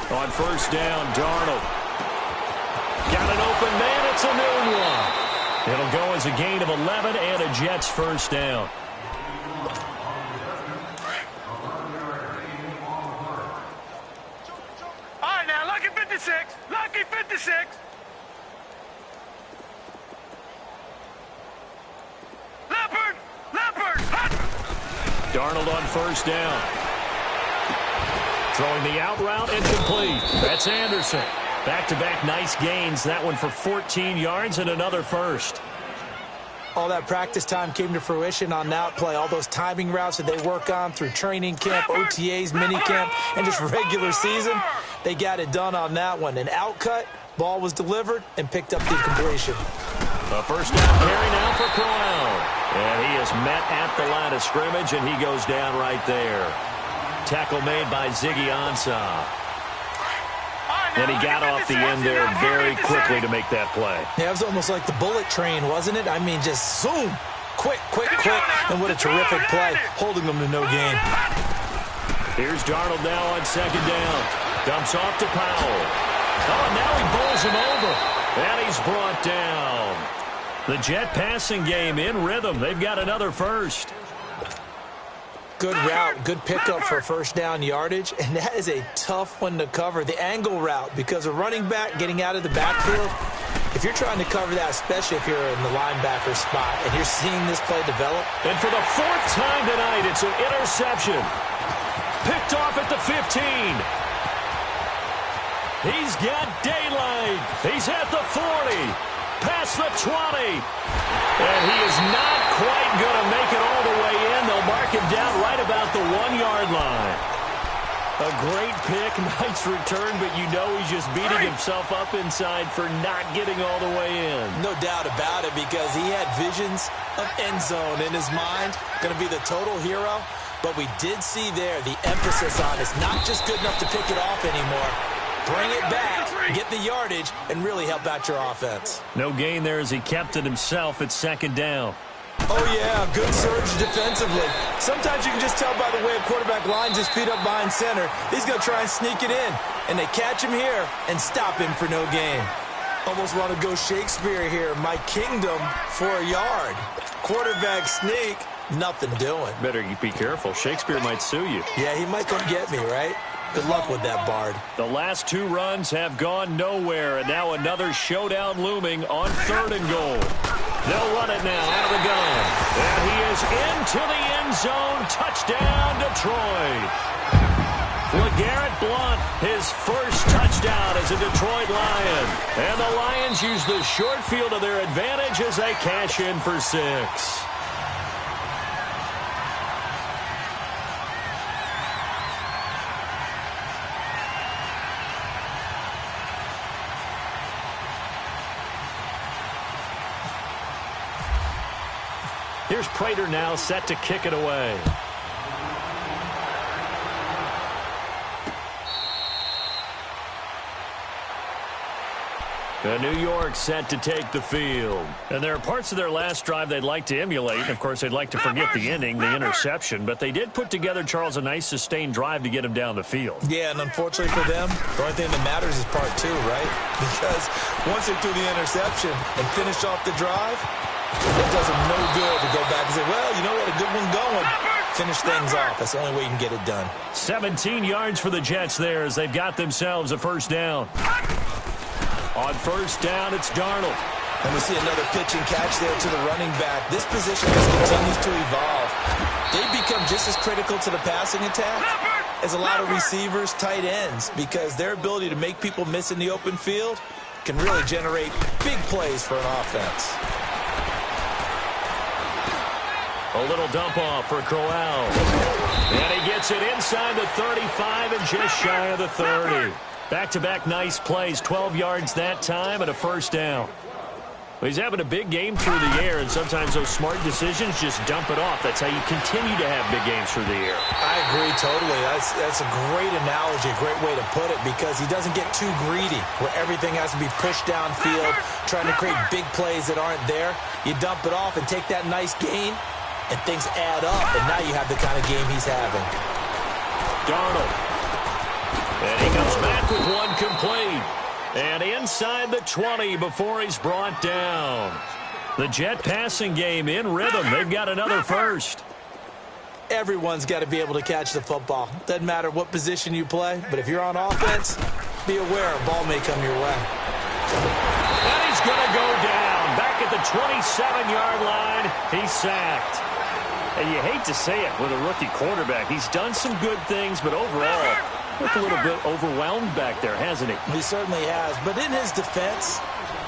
On first down, Darnold. Got an open man, it's a new one. It'll go as a gain of 11 and a Jets first down. Lucky 56. Leopard. Darnold on first down. Throwing the out route, incomplete. That's Anderson. Back-to-back nice gains. That one for 14 yards and another first. All that practice time came to fruition on that play. All those timing routes that they work on through training camp, OTAs, minicamp, and just regular season, they got it done on that one. An outcut, ball was delivered, and picked up the completion. A first down carry now for Crowell. And he is met at the line of scrimmage, and he goes down right there. Tackle made by Ziggy Ansah. And he got off the end there very quickly to make that play. Yeah, it was almost like the bullet train, wasn't it? I mean, just zoom. Quick. And what a terrific play, holding them to no gain. Here's Darnold now on second down. Dumps off to Powell. Oh, now he bowls him over. And he's brought down. The Jet passing game in rhythm. They've got another first. Good route, good pickup for first down yardage, and that is a tough one to cover. The angle route, because a running back getting out of the backfield, if you're trying to cover that, especially if you're in the linebacker spot, and you're seeing this play develop. And for the fourth time tonight, it's an interception. Picked off at the 15. He's got daylight. He's at the 40. Past the 20. And he is not quite going to make it all the way in. They'll mark him down right about the 1-yard line. A great pick, nice return, but you know he's just beating himself up inside for not getting all the way in. No doubt about it, because he had visions of end zone in his mind. Going to be the total hero. But we did see there the emphasis on it's not just good enough to pick it off anymore. Bring it back, get the yardage, and really help out your offense. No gain there as he kept it himself at second down. Oh, yeah, good surge defensively. Sometimes you can just tell by the way a quarterback lines his feet up behind center. He's going to try and sneak it in, and they catch him here and stop him for no gain. Almost want to go Shakespeare here. My kingdom for a yard. Quarterback sneak, nothing doing. Better be careful. Shakespeare might sue you. Yeah, he might come get me, right? Good luck with that, Bard. The last two runs have gone nowhere, and now another showdown looming on 3rd and goal. They'll run it now out of the gun. And he is into the end zone. Touchdown, Detroit. LeGarrette Blount, his first touchdown down as a Detroit Lion. And the Lions use the short field to their advantage as they cash in for 6. Here's Prater now set to kick it away. New York set to take the field. And there are parts of their last drive they'd like to emulate. Of course, they'd like to forget the ending, the interception. But they did put together, Charles, a nice sustained drive to get him down the field. Yeah, and unfortunately for them, the only thing that matters is part 2, right? Because once they threw the interception and finished off the drive, it does them no good to go back and say, well, you know what, a good one going. Finish things off. That's the only way you can get it done. 17 yards for the Jets there as they've got themselves a first down. On first down, it's Darnold. And we see another pitch and catch there to the running back. This position just continues to evolve. They become just as critical to the passing attack as a lot of receivers, tight ends, because their ability to make people miss in the open field can really generate big plays for an offense. A little dump off for Crowell. And he gets it inside the 35 and just shy of the 30. Back-to-back nice plays, 12 yards that time and a first down. Well, he's having a big game through the air, and sometimes those smart decisions just dump it off. That's how you continue to have big games through the air. I agree totally. That's a great analogy, a great way to put it, because he doesn't get too greedy where everything has to be pushed downfield, trying to create big plays that aren't there. You dump it off and take that nice gain, and things add up, and now you have the kind of game he's having. Darnold. And he comes back with one complete. And inside the 20 before he's brought down. The Jet passing game in rhythm. They've got another first. Everyone's got to be able to catch the football. Doesn't matter what position you play, but if you're on offense, be aware a ball may come your way. And he's going to go down. Back at the 27-yard line, he's sacked. And you hate to say it with a rookie quarterback. He's done some good things, but overall, looked a little bit overwhelmed back there, hasn't he? He certainly has. But in his defense,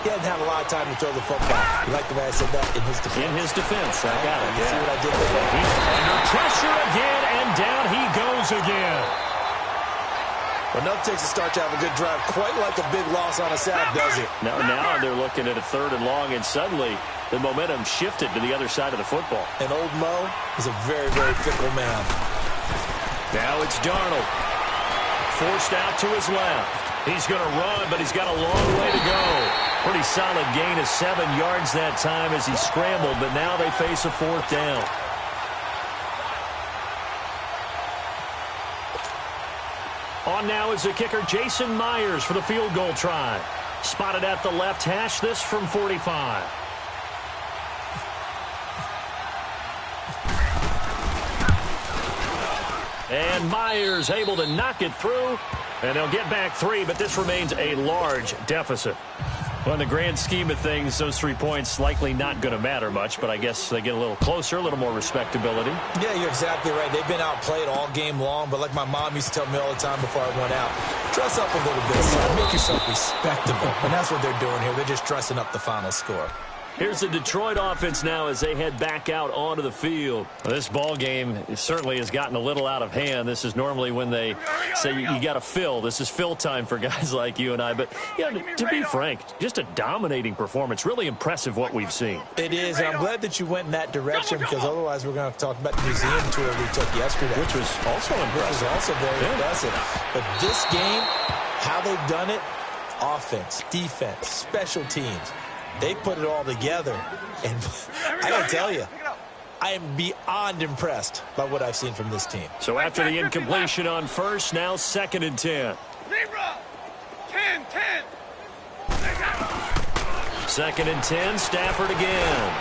he hadn't had a lot of time to throw the football. You like the way I said that? In his defense. In his defense. I got it. You see what I did there? He's under pressure again, and down he goes again. Enough takes to start to have a good drive. Quite like a big loss on a sack, does it? Now they're looking at a 3rd and long, and suddenly the momentum shifted to the other side of the football. And old Mo is a very, very fickle man. Now it's Darnold. Forced out to his left. He's going to run, but he's got a long way to go. Pretty solid gain of 7 yards that time as he scrambled, but now they face a 4th down. On now is the kicker, Jason Myers, for the field goal try. Spotted at the left hash, this from 45. And Myers able to knock it through, and they'll get back 3, but this remains a large deficit. Well, in the grand scheme of things, those 3 points likely not going to matter much, but I guess they get a little closer, a little more respectability. Yeah, you're exactly right. They've been outplayed all game long, but like my mom used to tell me all the time before I went out, dress up a little bit, son. Make yourself respectable. And that's what they're doing here. They're just dressing up the final score. Here's the Detroit offense now as they head back out onto the field. Well, this ball game certainly has gotten a little out of hand. This is normally when they say you got to fill. This is fill time for guys like you and I. But, you know, to be frank, just a dominating performance. Really impressive what we've seen. It is, and I'm glad that you went in that direction because otherwise we're going to have to talk about the museum tour we took yesterday. Which was also impressive. Which was also very impressive. But this game, how they've done it, offense, defense, special teams, they put it all together, and I gotta tell you, I am beyond impressed by what I've seen from this team. So after the incompletion on first, now 2nd and 10. 10. 2nd and 10, Stafford again.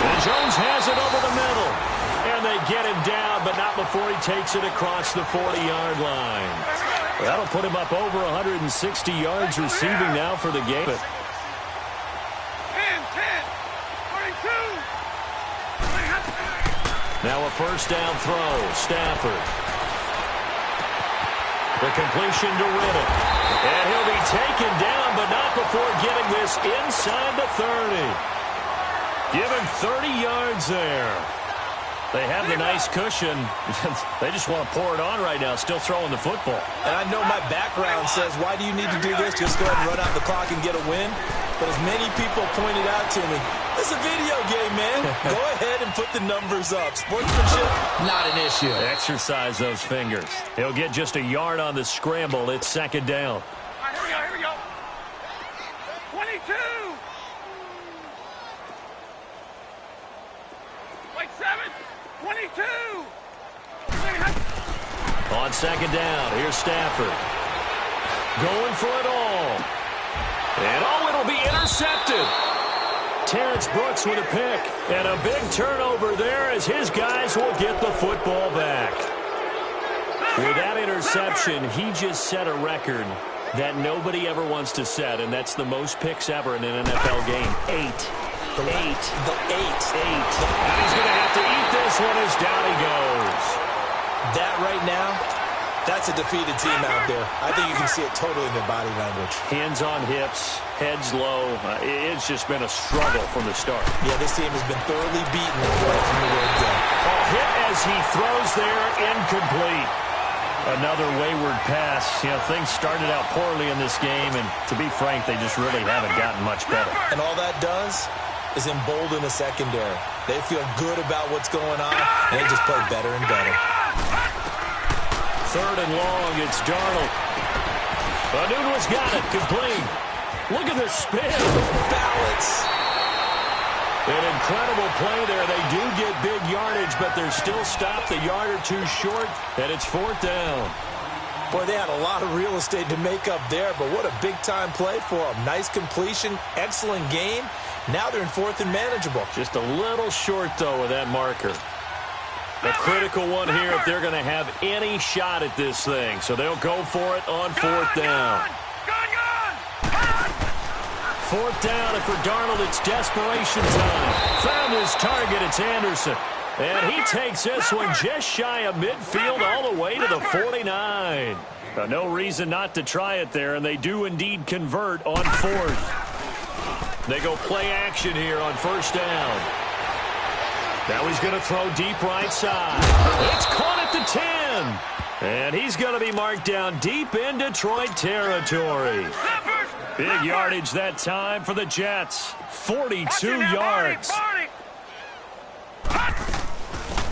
And Jones has it over the middle. And they get him down, but not before he takes it across the 40-yard line. That'll put him up over 160 yards receiving now for the game. 42. Now a first down throw. Stafford. The completion to Riddick. And he'll be taken down, but not before getting this inside the 30. Give him 30 yards there. They have the nice cushion. They just want to pour it on right now, still throwing the football. And I know my background says, why do you need to do this? Just go ahead and run out the clock and get a win. But as many people pointed out to me, it's a video game, man. Go ahead and put the numbers up. Sportsmanship, not an issue. Exercise those fingers. He'll get just a yard on the scramble. It's second down. All right, here we go. 22. Wait, 7. 22. On second down, here's Stafford. Going for it all. And it'll be intercepted. Terrence Brooks with a pick. And a big turnover there as his guys will get the football back. With that interception, he just set a record that nobody ever wants to set, and that's the most picks ever in an NFL game. 8. The 8. And he's going to have to eat this one as down he goes. That right now, that's a defeated team out there. I think you can see it totally in their body language. Hands on hips, heads low. It's just been a struggle from the start. Yeah, this team has been thoroughly beaten right from the word go. Hit as he throws there, incomplete. Another wayward pass. You know, things started out poorly in this game, and to be frank, they just really haven't gotten much better. And all that does is embolden the secondary. They feel good about what's going on, and they just play better and better. Third and long, it's Darnold. Anunu's got it, complete. Look at this spin. Balance. An incredible play there. They do get big yardage, but they're still stopped a yard or two short, and it's fourth down. Boy, they had a lot of real estate to make up there, but what a big-time play for them. Nice completion, excellent game. Now they're in fourth and manageable. Just a little short, though, with that marker. A critical one here if they're going to have any shot at this thing. So they'll go for it on fourth down. Fourth down, and for Darnold, it's desperation time. Found his target, it's Anderson. And he takes this one just shy of midfield all the way to the 49. No reason not to try it there, and they do indeed convert on fourth. They go play action here on first down. Now he's going to throw deep right side. It's caught at the 10. And he's going to be marked down deep in Detroit territory. Big yardage that time for the Jets. 42 yards.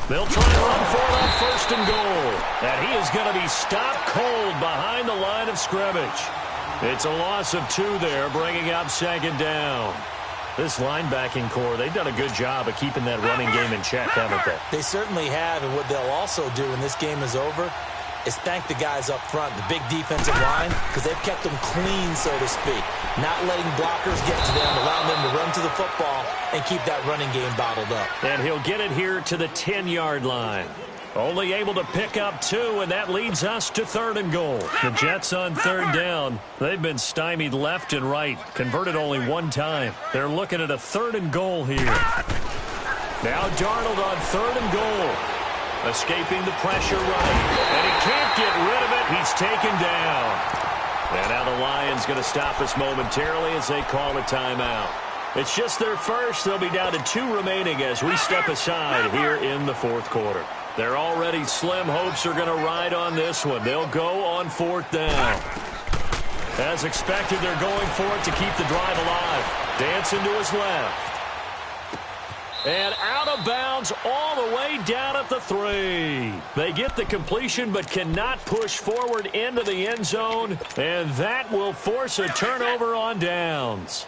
They'll try and run for it on first and goal. And he is going to be stopped cold behind the line of scrimmage. It's a loss of 2 there, bringing up second down. This linebacking core, they've done a good job of keeping that running game in check, haven't they? They certainly have, and what they'll also do when this game is over is thank the guys up front, the big defensive line, because they've kept them clean, so to speak. Not letting blockers get to them, allowing them to run to the football and keep that running game bottled up. And he'll get it here to the 10-yard line. Only able to pick up 2, and that leads us to third and goal. The Jets on third down. They've been stymied left and right. Converted only 1 time. They're looking at a third and goal here. Now Darnold on third and goal. Escaping the pressure right. And he can't get rid of it. He's taken down. And now the Lions going to stop us momentarily as they call a timeout. It's just their first. They'll be down to 2 remaining as we step aside here in the fourth quarter. They're already slim hopes are going to ride on this one. They'll go on fourth down. As expected, they're going for it to keep the drive alive. Dancing to his left. And out of bounds all the way down at the 3. They get the completion but cannot push forward into the end zone. And that will force a turnover on downs.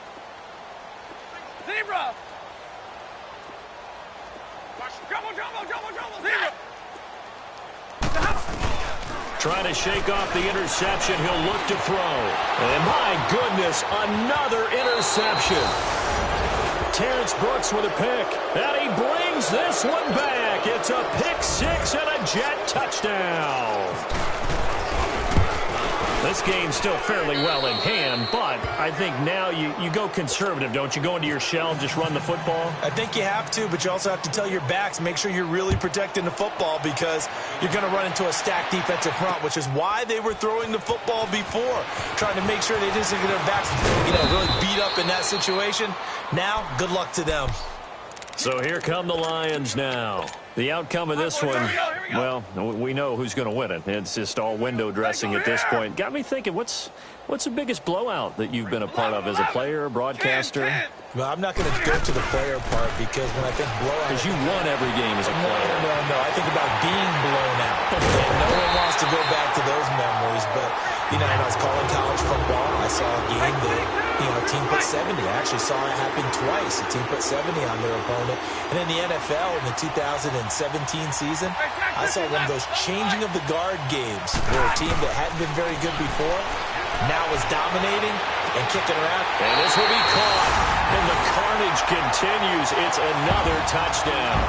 Zebra. Zebra. Trying to shake off the interception. He'll look to throw. And my goodness, another interception. Terrence Brooks with a pick. And he brings this one back. It's a pick 6 and a Jet touchdown. This game's still fairly well in hand, but I think now you go conservative, don't you? Go into your shell and just run the football? I think you have to, but you also have to tell your backs, make sure you're really protecting the football because you're going to run into a stacked defensive front, which is why they were throwing the football before, trying to make sure they didn't get their backs, really beat up in that situation. Now, good luck to them. So here come the Lions now. The outcome of this one, well, we know who's going to win it. It's just all window dressing at this point. Got me thinking, what's the biggest blowout that you've been a part of as a player, broadcaster? Well, I'm not going to go to the player part because when I think blowout... Because you won every game as a player. No. I think about being blown out. And no one wants to go back to those memories. But, when I was calling college football, I saw a game that, a team put 70. I actually saw it happen twice. A team put 70 on their opponent. And in the NFL, in the 2017 season, I saw one of those changing of the guard games where a team that hadn't been very good before now was dominating and kicking around. And this will be caught. And the carnage continues. It's another touchdown.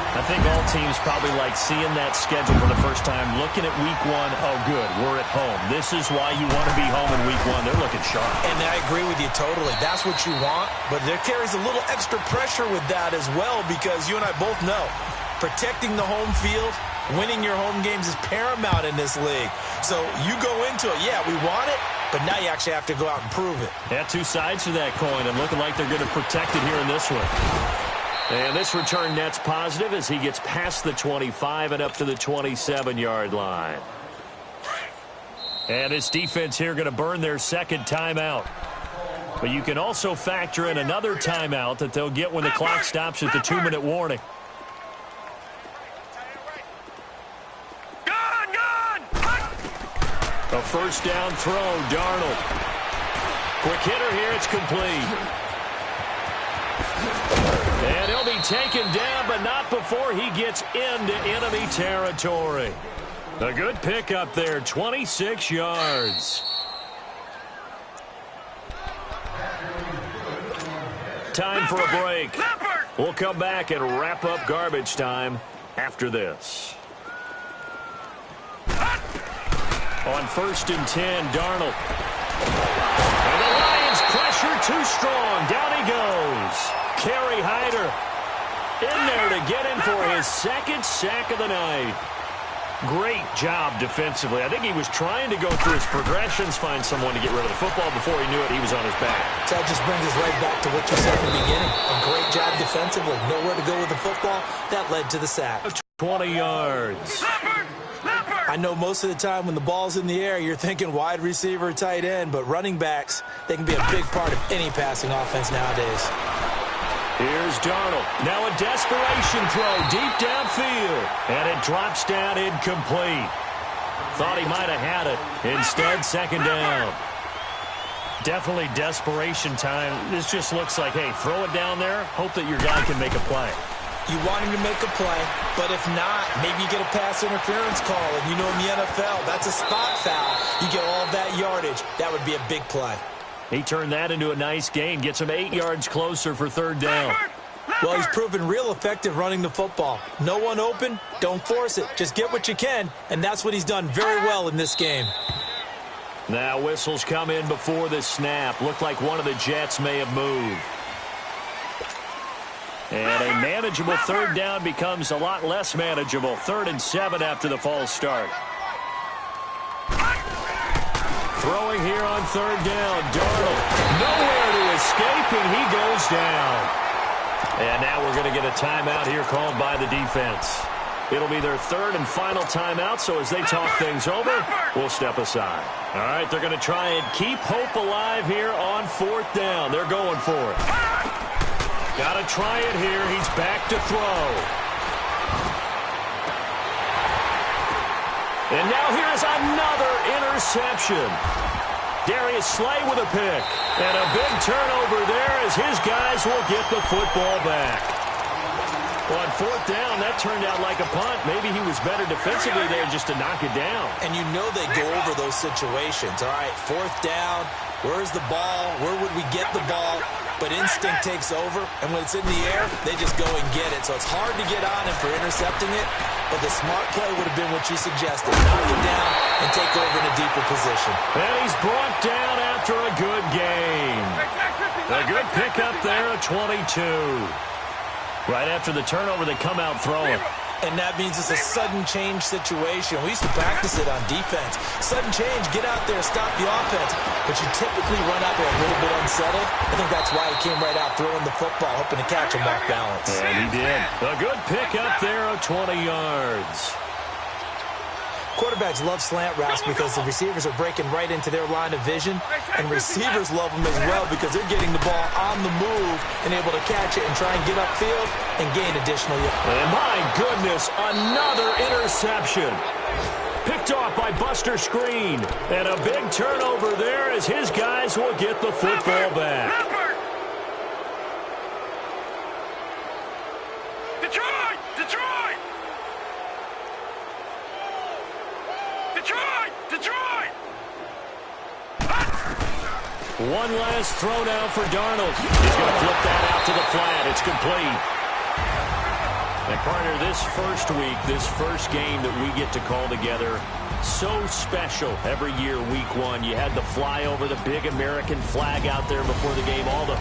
I think all teams probably like seeing that schedule for the first time, looking at week one. Oh, good, we're at home. This is why you want to be home in week one. They're looking sharp. And I agree with you totally. That's what you want, but there carries a little extra pressure with that as well because you and I both know protecting the home field, winning your home games is paramount in this league. So you go into it, yeah, we want it, but now you actually have to go out and prove it. Yeah, two sides to that coin, and looking like they're going to protect it here in this one. And this return net's positive as he gets past the 25 and up to the 27-yard line. And this defense here going to burn their second timeout. But you can also factor in another timeout that they'll get when the clock stops at the 2-minute warning. A first down throw, Darnold. Quick hitter here, it's complete. And he'll be taken down, but not before he gets into enemy territory. A good pickup there, 26 yards. Time for a break. We'll come back and wrap up garbage time after this. On 1st and 10, Darnold. And the Lions pressure too strong. Down he goes. Kerry Hyder in there to get in for his second sack of the night. Great job defensively. I think he was trying to go through his progressions, find someone to get rid of the football. Before he knew it, he was on his back. So that just brings us right back to what you said at the beginning. A great job defensively. Nowhere to go with the football. That led to the sack. 20 yards. I know most of the time when the ball's in the air, you're thinking wide receiver, tight end, but running backs, they can be a big part of any passing offense nowadays. Here's Darnold. Now a desperation throw deep downfield. And it drops down incomplete. Thought he might have had it. Instead, second down. Definitely desperation time. This just looks like, hey, throw it down there. Hope that your guy can make a play. You want him to make a play, but if not, maybe you get a pass interference call. And in the NFL, that's a spot foul. You get all that yardage. That would be a big play. He turned that into a nice gain. Gets him 8 yards closer for third down. Well, he's proven real effective running the football. No one open, don't force it. Just get what you can, and that's what he's done very well in this game. Now whistles come in before the snap. Looked like one of the Jets may have moved. And a manageable third down becomes a lot less manageable. 3rd and 7 after the false start. Throwing here on third down. Darnold nowhere to escape, and he goes down. And now we're going to get a timeout here called by the defense. It'll be their 3rd and final timeout, so as they talk things over, we'll step aside. All right, they're going to try and keep hope alive here on 4th down. They're going for it. Got to try it here. He's back to throw. And now here's another interception. Darius Slay with a pick. And a big turnover there as his guys will get the football back. Well, on 4th down, that turned out like a punt. Maybe he was better defensively there just to knock it down. And you know they go over those situations. All right, 4th down. Where's the ball? Where would we get the ball? but instinct takes over, and when it's in the air, they just go and get it. So it's hard to get on him for intercepting it, but the smart play would have been what you suggested. Knock it down and take over in a deeper position. And he's brought down after a good game. A good pickup there at 22. Right after the turnover, they come out throwing. And that means it's a sudden change situation. We used to practice it on defense. Sudden change, get out there, stop the offense. But you typically run out there a little bit unsettled. I think that's why he came right out throwing the football, hoping to catch him off balance. And he did. A good pickup there of 20 yards. Quarterbacks love slant routes because the receivers are breaking right into their line of vision, and receivers love them as well because they're getting the ball on the move and able to catch it and try and get upfield and gain additional yards. And my goodness, another interception. Picked off by Buster Screen. And a big turnover there as his guys will get the football back. Detroit! Detroit! Detroit! Detroit! One last throw now for Darnold. He's going to flip that out to the flat. It's complete. And Carter, this first week, this first game that we get to call together, so special every year, week one. You had the flyover, the big American flag out there before the game, all the